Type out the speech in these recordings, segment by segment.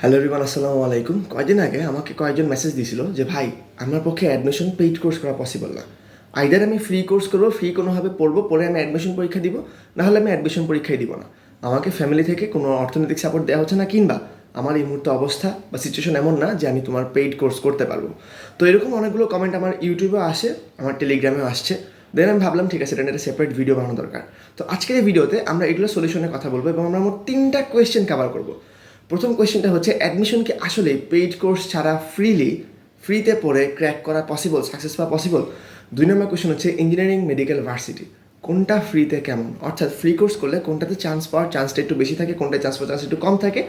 Hello everyone, আসসালামু আলাইকুম। কয়দিন আগে আমাকে কয়েকজন মেসেজ দিয়েছিল যে ভাই, আমার পক্ষে অ্যাডমিশন পেইড কোর্স করা পসিবল না। আইদার আমি ফ্রি কোর্স করবো, ফ্রি কোনোভাবে পড়বো, পরে আমি অ্যাডমিশন পরীক্ষা দিব, নাহলে আমি অ্যাডমিশন পরীক্ষাই দিব না। আমাকে ফ্যামিলি থেকে কোনো অর্থনৈতিক সাপোর্ট দেওয়া হচ্ছে না, কিংবা আমার এই মুহূর্তে অবস্থা বা সিচুয়েশন এমন না যে আমি তোমার পেইড কোর্স করতে পারবো। তো এরকম অনেকগুলো কমেন্ট আমার ইউটিউবেও আসে, আমার টেলিগ্রামেও আসছে। দেন আমি ভাবলাম ঠিক আছে, এটা একটা সেপারেট ভিডিও বানানো দরকার। তো আজকের এই ভিডিওতে আমরা এগুলো সলিউশনের কথা বলবো এবং আমরা মোট 3টা কোয়েশ্চেন কভার করবো। প্রথম কোয়েশ্চেনটা হচ্ছে, অ্যাডমিশন কি আসলে পেইড কোর্স ছাড়া ফ্রিতে পড়ে ক্র্যাক করা পসিবল, সাকসেস পাওয়া পসিবল? 2 নম্বর কোয়েশ্চেন হচ্ছে, ইঞ্জিনিয়ারিং, মেডিকেল, ভার্সিটি কোনটা ফ্রিতে কেমন, অর্থাৎ ফ্রি কোর্স করলে কোনটাতে চান্স পাওয়ার চান্সটা একটু বেশি থাকে, কোনটাতে চান্স পাওয়ার চান্স একটু কম থাকে,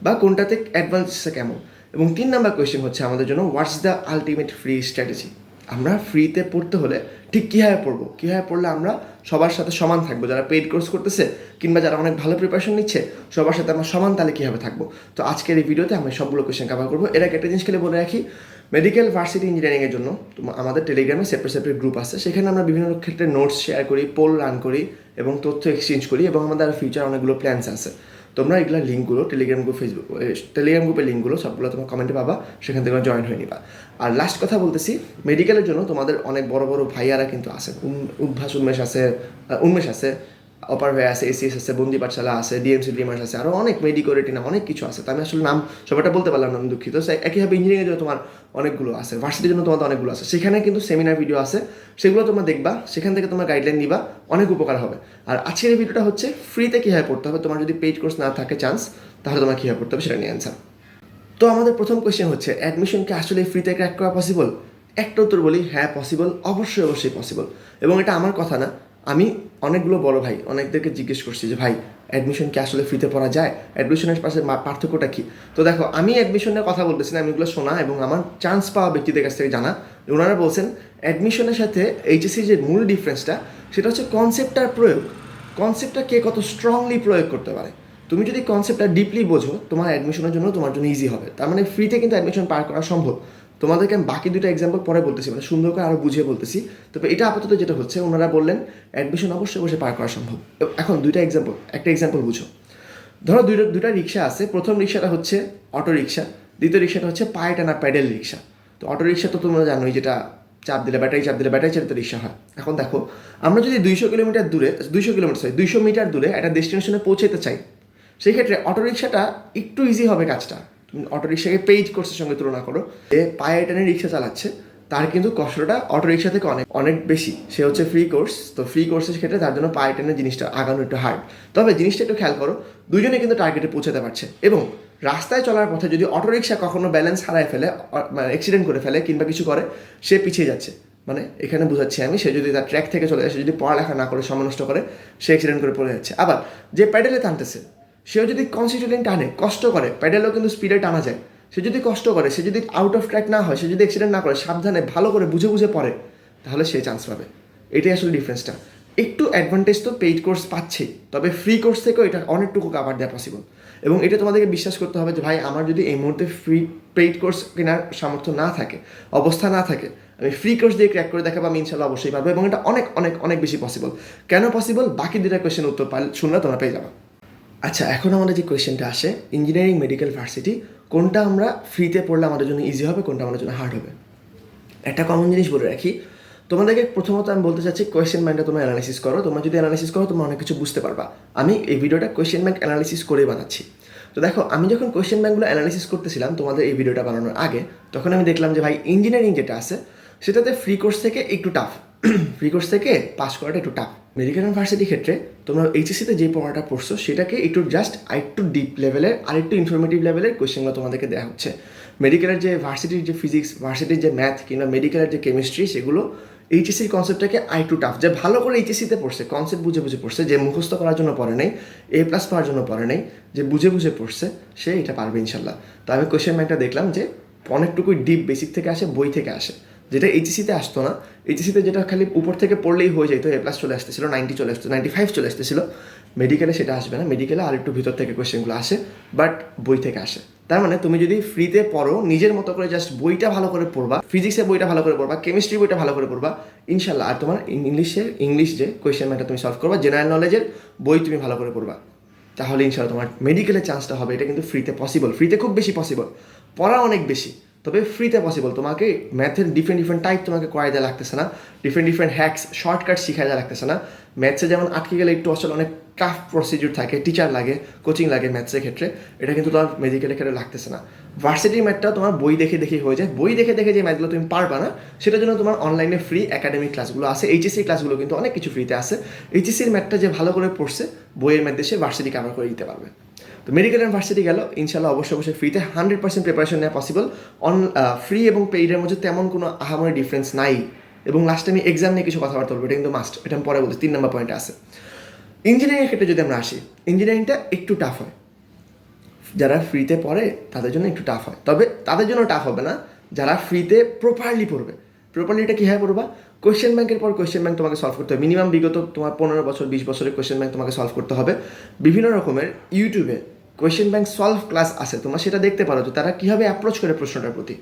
বা কোনটাতে অ্যাডভান্সটা কেমন? এবং 3 নম্বর কোয়েশ্চেন হচ্ছে আমাদের জন্য, what's the ultimate free strategy? আমরা ফ্রিতে পড়তে হলে ঠিক কীভাবে পড়বো, কীভাবে পড়লে আমরা সবার সাথে সমান থাকবো, যারা পেইড কোর্স করতেছে কিংবা যারা অনেক ভালো প্রিপারেশন নিচ্ছে সবার সাথে আমরা সমান তালে কীভাবে থাকবো। তো আজকের এই ভিডিওতে আমি সবগুলো কোয়েশ্চেন কভার করবো। এর আগে একটা জিনিস খেলে বলে রাখি, মেডিকেল, ভার্সিটি, ইঞ্জিনিয়ারিংয়ের জন্য আমাদের টেলিগ্রামে সেপারেট গ্রুপ আছে, সেখানে আমরা বিভিন্ন ক্ষেত্রে নোটস শেয়ার করি, পোল রান করি এবং তথ্য এক্সচেঞ্জ করি, এবং আমাদের ফিউচার অনেকগুলো প্ল্যানস আছে। তোমরা এগুলো লিঙ্কগুলো টেলিগ্রাম গ্রুপের লিঙ্কগুলো সবগুলো তোমার কমেন্টে পাবা, সেখান থেকে জয়েন হয়ে নিবা। আর লাস্ট কথা বলতেছি, মেডিকেলের জন্য তোমাদের অনেক বড় বড় ভাইয়ারা কিন্তু আছে, উন্মেষ আছে, অপার ভাই আছে, এসিএস আছে, বন্দি পাঠশালা আছে, ডিএমসি ডিএমআর আছে, আরও অনেক মেডিকোরেটিনা অনেক কিছু আছে। তো আমি আসলে নাম সবাইটা বলতে পারলাম না, আমি দুঃখিত। একইভাবে ইঞ্জিনিয়ারিংয়ের জন্য তোমার অনেকগুলো আছে, ভার্সিটির জন্য তোমাদের অনেকগুলো আছে, সেখানে কিন্তু সেমিনার ভিডিও আছে, সেগুলো তোমরা দেখবা, সেখান থেকে তোমার গাইডলাইন নিবা, অনেক উপকার হবে। আর আজকের এই ভিডিওটা হচ্ছে ফ্রিতে কীভাবে পড়তে হবে, তোমার যদি পেইড কোর্স না থাকে চান্স, তাহলে তোমার কীভাবে পড়তে হবে সেটা নিয়ে অ্যান্সার। তো আমাদের প্রথম কোয়েশ্চেন হচ্ছে, অ্যাডমিশনকে আসলে ফ্রিতে ক্র্যাক করা পসিবল? একটা উত্তর বলি, হ্যাঁ পসিবল, অবশ্যই পসিবল। এবং এটা আমার কথা না, আমি অনেকগুলো বড় ভাই অনেকদেরকে জিজ্ঞেস করছি যে ভাই, অ্যাডমিশন কি আসলে ফ্রিতে পড়া যায়, অ্যাডমিশনের পাশে পার্থক্যটা কী? তো দেখো, আমি অ্যাডমিশনের কথা বলতেছি না, আমি এগুলো শোনা এবং আমার চান্স পাওয়া ব্যক্তিদের কাছ থেকে জানা। ওনারা বলছেন অ্যাডমিশনের সাথে এইচএসসির যে মূল ডিফারেন্সটা, সেটা হচ্ছে কনসেপ্টটার প্রয়োগ। কনসেপ্টটা কে কত স্ট্রংলি প্রয়োগ করতে পারে। তুমি যদি কনসেপ্টটা ডিপলি বোঝো, তোমার অ্যাডমিশনের জন্য তোমার জন্য ইজি হবে। তার মানে ফ্রিতে কিন্তু অ্যাডমিশন পার করা সম্ভব। তোমাদেরকে আমি বাকি 2টা এক্সাম্পল পরে বলতেছি, মানে সুন্দর করে আরও বুঝিয়ে বলতেছি। তবে এটা আপাতত যেটা হচ্ছে, ওনারা বললেন অ্যাডমিশন অবশ্যই পার করা সম্ভব। এখন একটা এক্সাম্পল বুঝো। ধরো দুইটা রিক্সা আছে, প্রথম রিক্সাটা হচ্ছে অটো রিক্সা, দ্বিতীয় রিক্সাটা হচ্ছে পায়ে টানা প্যাডেল রিক্সা। তো অটো রিক্সা তো তোমরা জানোই, যেটা ব্যাটারি চালিত রিক্সা হয়। এখন দেখো, আমরা যদি 200 মিটার দূরে একটা ডেস্টিনেশনে পৌঁছাতে চাই, সেই ক্ষেত্রে অটোরিকশাটা একটু ইজি হবে কাজটা। তুমি অটোরিকশাকে পেইড কোর্সের সঙ্গে তুলনা করো, যে পায়ে টেনে রিক্সা চালাচ্ছে তার কিন্তু কষ্টটা অটোরিকশা থেকে অনেক অনেক বেশি। সে হচ্ছে ফ্রি কোর্স, তো ফ্রি কোর্সের ক্ষেত্রে তার জন্য পায়ে টেনে জিনিসটা আগানো একটু হার্ড। তবে জিনিসটা একটু খেয়াল করো, দুজনে কিন্তু টার্গেটে পৌঁছাতে পারছে। এবং রাস্তায় চলার পথে যদি অটোরিকশা কখনো ব্যালেন্স হারায় ফেলে, মানে অ্যাক্সিডেন্ট করে ফেলে কিংবা কিছু করে, সে পিছিয়ে যাচ্ছে। মানে এখানে বোঝাচ্ছি আমি, সে যদি তার ট্র্যাক থেকে চলে যায়, সে যদি পড়ালেখা না করে সময় নষ্ট করে, সে অ্যাক্সিডেন্ট করে পড়ে যাচ্ছে। আবার যে প্যাডেলে টানতেছে, সেও যদি কনসিস্টেন্টলি টানে, কষ্ট করে, প্যাডেলও কিন্তু স্পিডে টানা যায়। সে যদি কষ্ট করে, সে যদি আউট অফ ট্র্যাক না হয়, সে যদি অ্যাক্সিডেন্ট না করে, সাবধানে ভালো করে বুঝে পড়ে, তাহলে সে চান্স পাবে। এটাই আসলে ডিফারেন্সটা। একটু অ্যাডভান্টেজ তো পেইড কোর্স পাচ্ছেই, তবে ফ্রি কোর্স থেকেও এটা অনেকটুকু কাভার দেওয়া পসিবল। এবং এটা তোমাদেরকে বিশ্বাস করতে হবে যে ভাই, আমার যদি এই মুহূর্তে পেইড কোর্স কেনার সামর্থ্য না থাকে, অবস্থা না থাকে, আমি ফ্রি কোর্স দিয়ে ক্র্যাক করে দেখাবো, আমি ইনশাল্লাহ অবশ্যই পারবো। এবং এটা অনেক অনেক অনেক বেশি পসিবল। কেন পসিবল, বাকি 2টা কোয়েশ্চেন উত্তর শুনলে তোমরা পেয়ে যাবে। আচ্ছা, এখন আমাদের যে কোয়েশ্চেনটা আসে, ইঞ্জিনিয়ারিং, মেডিকেল, ভার্সিটি কোনটা আমরা ফ্রিতে পড়লে আমাদের জন্য ইজি হবে, কোনটা আমাদের জন্য হার্ড হবে? একটা কমন জিনিস বলে রাখি তোমাদেরকে। প্রথমত আমি বলতে চাচ্ছি, কোয়েশ্চেন ব্যাংকটা তোমরা অ্যানালাইসিস করো। তোমরা যদি অ্যানালাইসিস করো, তোমরা অনেক কিছু বুঝতে পারবা। আমি এই ভিডিওটা কোয়েশ্চেন ব্যাংক অ্যানালাইসিস করেই বানাচ্ছি। তো দেখো, আমি যখন কোয়েশ্চেন ব্যাংকগুলো অ্যানালাইসিস করতেছিলাম তোমাদের এই ভিডিওটা বানানোর আগে, তখন আমি দেখলাম যে ভাই, ইঞ্জিনিয়ারিং যেটা আছে সেটাতে ফ্রি কোর্স থেকে একটু টাফ, ফ্রি কোর্স থেকে পাস করাটা একটু টাফ। মেডিকেল ইউনিভার্সিটির ক্ষেত্রে তোমরা এইচএসসিতে যে পড়াটা পড়ছো, সেটাকে একটু জাস্ট আরেকটু ডিপ লেভেলের, আরেকটু ইনফরমেটিভ লেভেলের কোয়েশ্চেনগুলো তোমাদেরকে দেওয়া হচ্ছে। মেডিকেলের যে ভার্সিটির যে ফিজিক্স, ভার্সিটির যে ম্যাথ কিংবা মেডিকেলের যে কেমিস্ট্রি, সেগুলো এইচএসসির কনসেপ্টটাকে আরেকটু টাফ। যে ভালো করে এইচএসসিতে পড়ছে, কনসেপ্ট বুঝে পড়ছে, যে মুখস্থ করার জন্য পড়ে নেই, A+ পাওয়ার জন্য পড়ে নেই, যে বুঝে পড়ছে, সে এটা পারবে ইনশাল্লাহ। তো আমি কোয়েশ্চেন ব্যাংকটা দেখলাম যে অনেকটুকুই ডিপ, বেসিক থেকে আসে, বই থেকে আসে, যেটা এইচএসিতে আসতো না। এইচএসিতে যেটা খালি উপর থেকে পড়লেই হয়ে যেত, A+ চলে আসতেছিল, 90 চলে আসতো, 95 চলে আসতেছিল। মেডিকেলে সেটা আসবে না, মেডিকেলে আর একটু ভিতর থেকে কোয়েশ্চেনগুলো আসে, বাট বই থেকে আসে। তার মানে তুমি যদি ফ্রিতে পড়ো, নিজের মতো করে জাস্ট বইটা ভালো করে পড়বা, ফিজিক্সের বইটা ভালো করে পড়বা, কেমিস্ট্রি বইটা ভালো করে পড়বা, ইনশাল্লাহ। আর তোমার ইংলিশ যে কোয়েশ্চেন ব্যাংকটা তুমি সলভ করবা, জেনারেল নলেজের বই তুমি ভালো করে পড়বা, তাহলে ইনশাআল্লাহ তোমার মেডিকেলের চান্সটা হবে। এটা কিন্তু ফ্রিতে পসিবল, ফ্রিতে খুব বেশি পসিবল, পড়া অনেক বেশি, তবে ফ্রিতে পসিবল। তোমাকে ম্যাথের ডিফারেন্ট টাইপ তোমাকে করাই দেওয়া লাগতেছে না, ডিফারেন্ট হ্যাকস শর্টকাট শিখাই দেওয়া লাগতেছে না। ম্যাথসে যেমন আটকে গেলে একটু আসলে অনেক টাফ প্রসিডিউর থাকে, টিচার লাগে, কোচিং লাগে ম্যাথসের ক্ষেত্রে, এটা কিন্তু তোমার মেডিকেলের ক্ষেত্রে লাগতেছে না। ভার্সিটির ম্যাথটা তোমার বই দেখে দেখেই হয়ে যায়, বই দেখে দেখে যে ম্যাথগুলো তুমি পারবা না সেটার জন্য তোমার অনলাইনে ফ্রি একাডেমিক ক্লাসগুলো আছে, এইচএসসি ক্লাসগুলো কিন্তু অনেক কিছু ফ্রিতে আছে। এইচএসসির ম্যাথটা যে ভালো করে পড়ছে বইয়ের ম্যাথ দেশে ভার্সিটি কাভার করে দিতে পারবে। তো মেডিকেল অ্যান্ড ভার্সিটি গেল, ইনশাল্লাহ অবশ্যই ফ্রিতে 100% প্রিপারেশন নেওয়া পসিবল। ফ্রি এবং পেইডের মধ্যে তেমন কোনো আহামরি ডিফারেন্স নাই। এবং লাস্টে আমি এক্সাম নিয়ে কিছু কথাবার্তা বলবো, এটা কিন্তু মাস্ট, এটা আমি পরে বলছি, 3 নম্বর পয়েন্টে আছে। ইঞ্জিনিয়ারিংয়ের ক্ষেত্রে যদি আমরা আসি, ইঞ্জিনিয়ারিংটা একটু টাফ হয়, যারা ফ্রিতে পড়ে তাদের জন্য একটু টাফ হয়, তবে তাদের জন্য টাফ হবে না যারা ফ্রিতে প্রপারলি পড়বে। প্রপারলিটা কীভাবে পড়বা? কোয়েশ্চেন ব্যাংকের পর কোয়েশ্চেন ব্যাংক তোমাকে সলভ করতে হবে, মিনিমাম বিগত তোমার 15 বছর 20 বছরের কোয়েশ্চেন ব্যাংক তোমাকে সলভ করতে হবে। বিভিন্ন রকমের ইউটিউবে কোয়েশ্চেন ব্যাংক সলভ ক্লাস আছে, তোমরা সেটা দেখতে পারো যে তারা কীভাবে অ্যাপ্রোচ করে প্রশ্নটার প্রতি।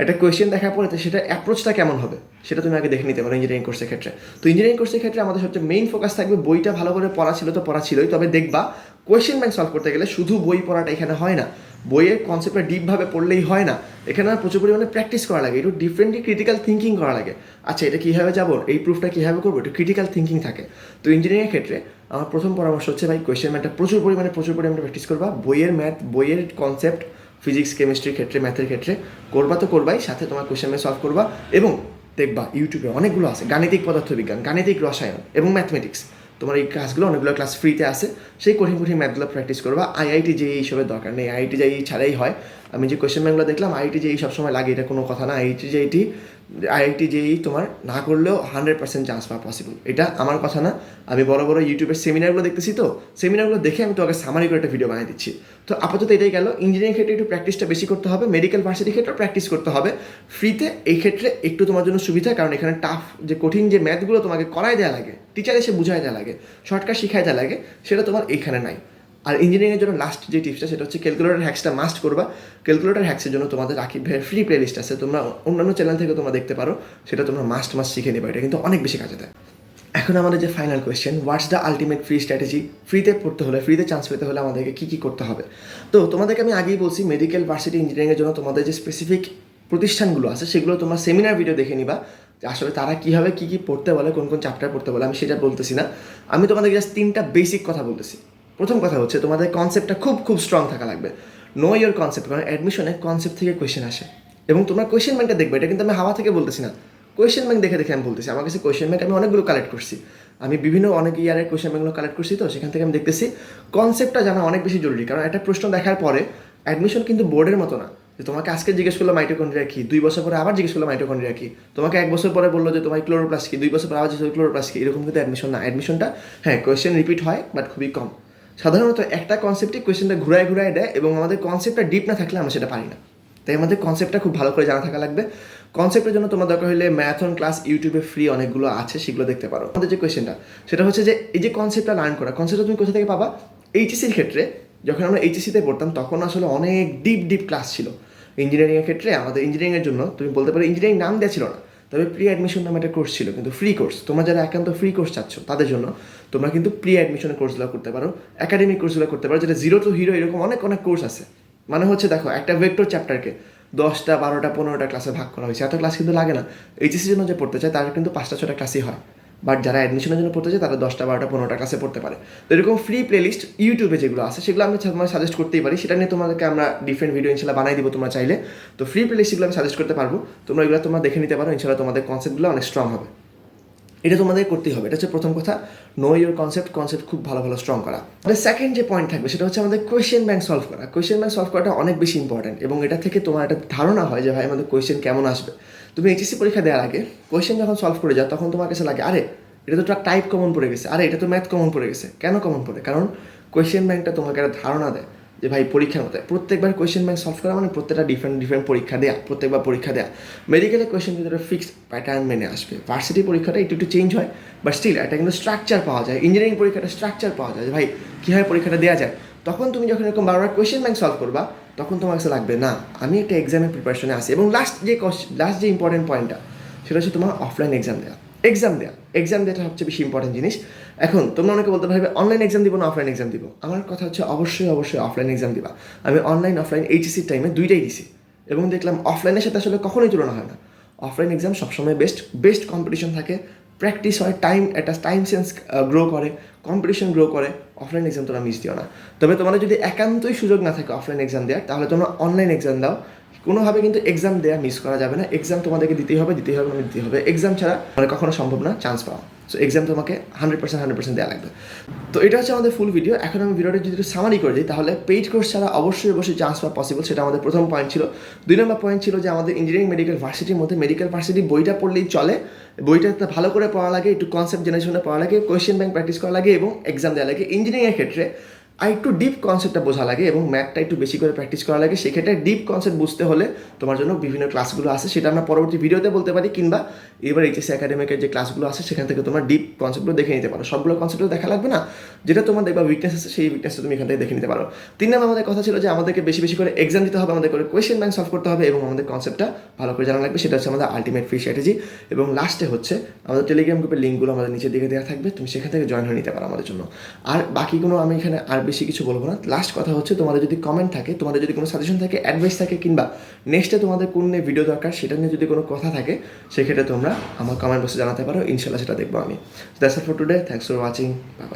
একটা কোয়েশ্চেন দেখার পরে সেটা অ্যাপ্রোচটা কেমন হবে সেটা তুমি আগে দেখে নিতে পারো ইঞ্জিনিয়ারিং কোর্সের ক্ষেত্রে। তো ইঞ্জিনিয়ারিং কোর্সের ক্ষেত্রে আমাদের সবচেয়ে মেইন ফোকাস থাকবে বইটা ভালো করে পড়া ছিল তো পড়া ছিলই, তবে দেখবা কোয়েশ্চেন ব্যাংক সলভ করতে গেলে শুধু বই পড়াটা এখানে হয় না, বইয়ের কনসেপ্টটা ডিপভাবে পড়লেই হয় না, এখানে প্রচুর পরিমাণে প্র্যাকটিস করা লাগে, একটু ডিফারেন্টলি ক্রিটিক্যাল থিঙ্কিং করা লাগে। আচ্ছা এটা কীভাবে যাবো, এই প্রুফটা কীভাবে করবো, একটু ক্রিটিক্যাল থিঙ্কিং থাকে। তো ইঞ্জিনিয়ারিংয়ের ক্ষেত্রে আমার প্রথম পরামর্শ হচ্ছে ভাই কোয়েশ্চেন ব্যাংকটা প্রচুর পরিমাণে প্র্যাকটিস করবা। বইয়ের ম্যাথ, বইয়ের কনসেপ্ট, ফিজিক্স কেমিস্ট্রির ক্ষেত্রে, ম্যাথের ক্ষেত্রে করবা তো করবাই, সাথে তোমার কোয়েশ্চেন ব্যাংক সলভ করবা। এবং দেখবা ইউটিউবে অনেকগুলো আছে, গাণিতিক পদার্থবিজ্ঞান, গাণিতিক রসায়ন এবং ম্যাথমেটিক্স, তোমার এই ক্লাসগুলো অনেকগুলো ক্লাস ফ্রিতে আছে, সেই কঠিন ম্যাথগুলো প্র্যাকটিস করবা। আইআইটি যেই এইসবের দরকার নেই, আইআইটি যেই ছাড়াই হয়। আমি যে কোয়েশ্চেন ব্যাংকগুলো দেখলাম, আইআইটি যেই সবসময় লাগে এটা কোনো কথা না। আইআইটি যেই তোমার না করলেও 100% চান্স পাওয়া পসিবল, এটা আমার কথা না। আমি বড় বড় ইউটিউবের সেমিনারগুলো দেখতেছি, তো সেমিনারগুলো দেখে আমি তোমাকে সামারি করে একটা ভিডিও বানিয়ে দিচ্ছি। তো আপাতত এটাই গেল। ইঞ্জিনিয়ারিং ক্ষেত্রে একটু প্র্যাকটিসটা বেশি করতে হবে, মেডিকেল ভার্সিটির ক্ষেত্রে প্র্যাকটিস করতে হবে। ফ্রিতে এই ক্ষেত্রে একটু তোমার জন্য সুবিধা, কারণ এখানে টাফ যে কঠিন যে ম্যাথগুলো তোমাকে করাই দেওয়া লাগে, টিচার এসে বুঝাই দেওয়া লাগে, শর্টকাট শিখাই দেওয়া লাগে, সেটা তোমার এইখানে নাই। আর ইঞ্জিনিয়ারিংয়ের জন্য লাস্ট যে টিপসটা সেটা হচ্ছে ক্যালকুলেটর হ্যাক্সটা মাস্ট করবা। ক্যালকুলেটর হ্যাক্সের জন্য তোমাদের রাকিব ভাইয়ের ফ্রি প্লে লিস্ট আছে, তোমরা অন্যান্য চ্যানেল থেকে তোমরা দেখতে পারো, সেটা তোমরা মাস্ট শিখে নেবে, এটা কিন্তু অনেক বেশি কাজে দেয়। এখন আমাদের যে final question, what's the ultimate free strategy? ফ্রিতে পড়তে হলে, ফ্রিতে চান্স পেতে হলে আমাদেরকে কী কী করতে হবে? তো তোমাদেরকে আমি আগেই বলছি, মেডিকেল ভার্সিটি ইঞ্জিনিয়ারিংয়ের জন্য তোমাদের যে স্পেসিফিক প্রতিষ্ঠানগুলো আছে সেগুলো তোমরা সেমিনার ভিডিও দেখে নিবা, যে আসলে তারা কীভাবে কী কী পড়তে বলে, কোন কোন চ্যাপ্টার পড়তে বলে। আমি সেটা বলতেছি না, আমি তোমাদেরকে জাস্ট 3টা বেসিক কথা বলতেছি। প্রথম কথা হচ্ছে তোমাদের কনসেপ্টটা খুব স্ট্রং থাকা লাগবে। নো ইয়োর কনসেপ্ট, কারণ অ্যাডমিশনে কনসেপ্ট থেকে কোয়েশ্চেন আসে, এবং তোমরা কোয়েশ্চেন ব্যাংকটা দেখবে, এটা কিন্তু আমি হাওয়া থেকে বলতেছি না, কোয়েশ্চেন ব্যাংক দেখে দেখে আমি বলতেছি। আমার কাছে কোয়েশ্চেন ব্যাংক আমি অনেকগুলো কালেক্ট করছি, আমি বিভিন্ন অনেক ইয়ারের কোয়েশ্চেন ব্যাংকগুলো কালেক্ট করছি, তো সেখান থেকে আমি দেখতেছি কনসেপ্টটা জানা অনেক বেশি জরুরি। কারণ একটা প্রশ্ন দেখার পরে অ্যাডমিশন কিন্তু বোর্ডের মতো না, যে তোমাকে আজকে জিজ্ঞেস করলো মাইটোকন্ড্রিয়া কি, 2 বছর পরে আবার জিজ্ঞেস করলো মাইটোকন্ড্রিয়া কি, তোমাকে 1 বছর পরে বললো যে তোমার ক্লোরোপ্লাস্ট কি, 2 বছর পরে আবার জিজ্ঞেস ক্লোরোপ্লাস্ট কি, এরকম কিন্তু অ্যাডমিশন না। অ্যাডমিশনটা হ্যাঁ কোয়েশ্চেন রিপিট হয়, বাট খুবই কম। সাধারণত একটা কনসেপ্টই কোয়েশ্চেনটা ঘুরায় দেয়, এবং আমাদের কনসেপ্টটা ডিপ না থাকলে আমরা সেটা পারি না। তাই আমাদের কনসেপ্টটা খুব ভালো করে জানা থাকা লাগবে। কনসেপ্টের জন্য তোমার দরকার হলে ম্যাথন ক্লাস ইউটিউবে ফ্রি অনেকগুলো আছে, সেগুলো দেখতে পারো। আমাদের যে কোয়েশ্চেনটা সেটা হচ্ছে যে এই যে কনসেপ্টটা লার্ন করা, কনসেপ্টটা তুমি কোথা থেকে পাবা? এইচএসির ক্ষেত্রে যখন আমরা এইচএসিতে পড়তাম তখন আসলে অনেক ডিপ ক্লাস ছিল। ইঞ্জিনিয়ারিংয়ের ক্ষেত্রে আমাদের ইঞ্জিনিয়ারিংয়ের জন্য তুমি বলতে পারো ইঞ্জিনিয়ারিং নাম দেওয়া ছিল না, তবে প্রি অ্যাডমিশন নামে একটা কোর্স ছিল, কিন্তু ফ্রি কোর্স। তোমরা যারা একান্ত ফ্রি কোর্স চাচ্ছ তাদের জন্য তোমরা কিন্তু প্রি অ্যাডমিশনের কোর্সগুলো করতে পারো, একাডেমিক কোর্সগুলো করতে পারো, যেটা 0 to হিরো এরকম অনেক কোর্স আছে। মানে হচ্ছে দেখো, একটা ভেক্টর চ্যাপ্টারকে 10টা 12টা 15টা ক্লাসে ভাগ করা হয়েছে, এত ক্লাস কিন্তু লাগে না। এইচএসির জন্য যে পড়তে চায় তার কিন্তু 5টা 6টা ক্লাসই হয়, বাট যারা অ্যাডমিশনের জন্য পড়তে চায় তারা 10টা 12টা 15টা ক্লাসে পড়তে পারে। তো এরকম ফ্রি প্লেলিস্ট ইউটিউবে যেগুলো আছে সেগুলো আমি তোমার সাজেস্ট করতেই পারি, সেটা নিয়ে তোমাদেরকে আমরা ডিফারেন্ট ভিডিও ইনশাল্লাহ বানাই দিব তোমরা চাইলে। তো ফ্রি প্লেলিস্টগুলো আমি সাজেস্ট করতে পারবো, তোমরা এগুলো তোমরা দেখে নিতে পারো, ইনশাল্লাহ তোমাদের কনসেপ্টগুলো অনেক স্ট্রং হবে। এটা তোমাদের করতেই হবে, এটা হচ্ছে প্রথম কথা, নো ইউর কনসেপ্ট খুব ভালো স্ট্রং করা। সেকেন্ড যে পয়েন্ট থাকবে সেটা হচ্ছে আমাদের কোয়েশ্চেন ব্যাংক সলভ করা। কোয়েশ্চেন ব্যাংক সলভ করাটা অনেক বেশি ইম্পর্টেন্ট, এবং এটা থেকে তোমার একটা ধারণা হয় যে ভাই আমাদের কোয়েশ্চেন কেমন আসবে। তুমি এইচএসসি পরীক্ষা দেওয়ার আগে কোয়েশ্চেন যখন সলভ করে যাও তখন তোমার কাছে লাগে আরে এটা তো টাইপ কমন পড়ে গেছে, আরে এটা তো ম্যাথ কমন পড়ে গেছে। কেন কমন পড়ে? কারণ কোয়েশ্চেন ব্যাংকটা তোমাকে একটা ধারণা দেয় যে ভাই পরীক্ষার মতো প্রত্যেকবার কোয়েশ্চেন ব্যাংক সলভ করা মানে প্রত্যেকটা ডিফারেন্ট পরীক্ষা দেয়া, প্রত্যেকবার পরীক্ষা দেয়া। মেডিকেলের কোয়েশ্চেন কিন্তু একটা ফিক্সড প্যাটার্ন মেনে আসবে, ভার্সিটি পরীক্ষাটা একটু চেঞ্জ হয়, বাট স্টিল একটা কিন্তু স্ট্রাকচার পাওয়া যায়। ইঞ্জিনিয়ারিং পরীক্ষাটা স্ট্রাকচার পাওয়া যায় যে ভাই কীভাবে পরীক্ষাটা দেওয়া যায়। তখন তুমি যখন এরকম বারবার কোয়েশ্চেন ব্যাংক সলভ করবা তখন তোমার কাছে লাগবে না আমি একটা এক্সামের প্রিপারেশনে আসি। এবং লাস্ট যে ইম্পর্টেন্ট পয়েন্টটা সেটা হচ্ছে তোমার অফলাইন এক্সাম দেওয়া। এক্সাম দেওয়াটা সবচেয়ে বেশি ইম্পর্টেন্ট জিনিস। এখন তোমরা অনেকে বলতে পারবে অনলাইন এক্সাম দিব না অফলাইন এক্সাম দিব। আমার কথা হচ্ছে অবশ্যই অবশ্যই অফলাইন এক্সাম দিবা। আমি অনলাইন অফলাইন এইচএসসির টাইমে দুইটাই দিছি এবং দেখলাম অফলাইনের সাথে আসলে কখনোই তুলনা হয় না। অফলাইন এক্সাম সবসময় বেস্ট কম্পিটিশন থাকে, প্র্যাকটিস হয়, একটা টাইম সেন্স গ্রো করে, কম্পিটিশন গ্রো করে। অফলাইন এক্সাম তোমরা মিস দিও না। তবে তোমাদের যদি একান্তই সুযোগ না থাকে অফলাইন এক্সাম দেওয়ার, তাহলে তোমরা অনলাইন এক্সাম দাও। কোনোভাবে কিন্তু এক্সাম দেওয়া মিস করা যাবে না। এক্সাম তোমাদেরকে দিতেই হবে দিতেই হবে। এক্সাম ছাড়া মানে কখনো সম্ভব না চান্স পাওয়া। সো এক্সাম তোমাকে 100% দেওয়া লাগবে। তো এটা হচ্ছে আমাদের ফুল ভিডিও। এখন আমি ভিডিওটা যদি সামারি করে দিই, তাহলে পেইড কোর্স ছাড়া অবশ্যই চান্স পাওয়া পসিবল, সেটা আমাদের প্রথম পয়েন্ট ছিল। 2 নম্বর পয়েন্ট ছিল যে আমাদের ইঞ্জিনিয়ারিং মেডিকেল ভার্সিটির মধ্যে মেডিকেল ভার্সিটি বইটা পড়লেই চলে, বইটাতে ভালো করে পড়া লাগে, একটু কনসেপ্ট জেনারেশনে পড়া লাগে, কোয়েশ্চেন ব্যাংক প্র্যাকটিস করা লাগে এবং এক্সাম দেওয়া লাগে। ইঞ্জিনিয়ারিংয়ের ক্ষেত্রে আর একটু ডিপ কনসেপ্টটা বোঝা লাগে এবং ম্যাথটা একটু বেশি করে প্র্যাকটিস করা লাগে। সেক্ষেত্রে ডিপ কনসেপ্ট বুঝতে হলে তোমার জন্য বিভিন্ন ক্লাসগুলো আছে, সেটা আমরা পরবর্তী ভিডিওতে বলতে পারি, কিংবা এবার এইচএসসি একাডেমিকের যে ক্লাসগুলো আছে সেখান থেকে তোমরা ডিপ কনসেপ্টগুলো দেখে নিতে পারো। সবগুলো কনসেপ্টও দেখা লাগবে না, যেটা তোমার দেখবা উইকনেস আছে সেই উইকনেসটা তুমি এখান থেকে দেখে নিতে পারো। 3 নম্বর আমাদের কথা ছিল যে আমাদেরকে বেশি করে এক্সাম দিতে হবে, আমাদের করে কোয়েশ্চেন ব্যাংক সলভ করতে হবে এবং আমাদের কনসেপ্টটা ভালো করে জানা লাগবে। সেটা হচ্ছে আমাদের আলটিমেট ফ্রি স্ট্র্যাটেজি। এবং লাস্টে হচ্ছে আমাদের টেলিগ্রাম গ্রুপের লিঙ্কগুলো আমাদের নিচের দিকে দেওয়া থাকবে, তুমি সেখান থেকে জয়েন হয়ে নিতে পারো আমাদের জন্য। আর বাকিগুলো আমি এখানে আর বেশি কিছু বলবো না। লাস্ট কথা হচ্ছে তোমাদের যদি কমেন্ট থাকে, তোমাদের যদি কোনো সাজেশন থাকে, অ্যাডভাইস থাকে, কিংবা নেক্সটে তোমাদের কোন নিয়ে ভিডিও দরকার সেটা নিয়ে যদি কোনো কথা থাকে, সেক্ষেত্রে তোমরা আমার কমেন্ট বক্সে জানাতে পারো। ইনশাল্লাহ সেটা দেখবো আমি। That's it for today. Thanks for watching. Bye bye.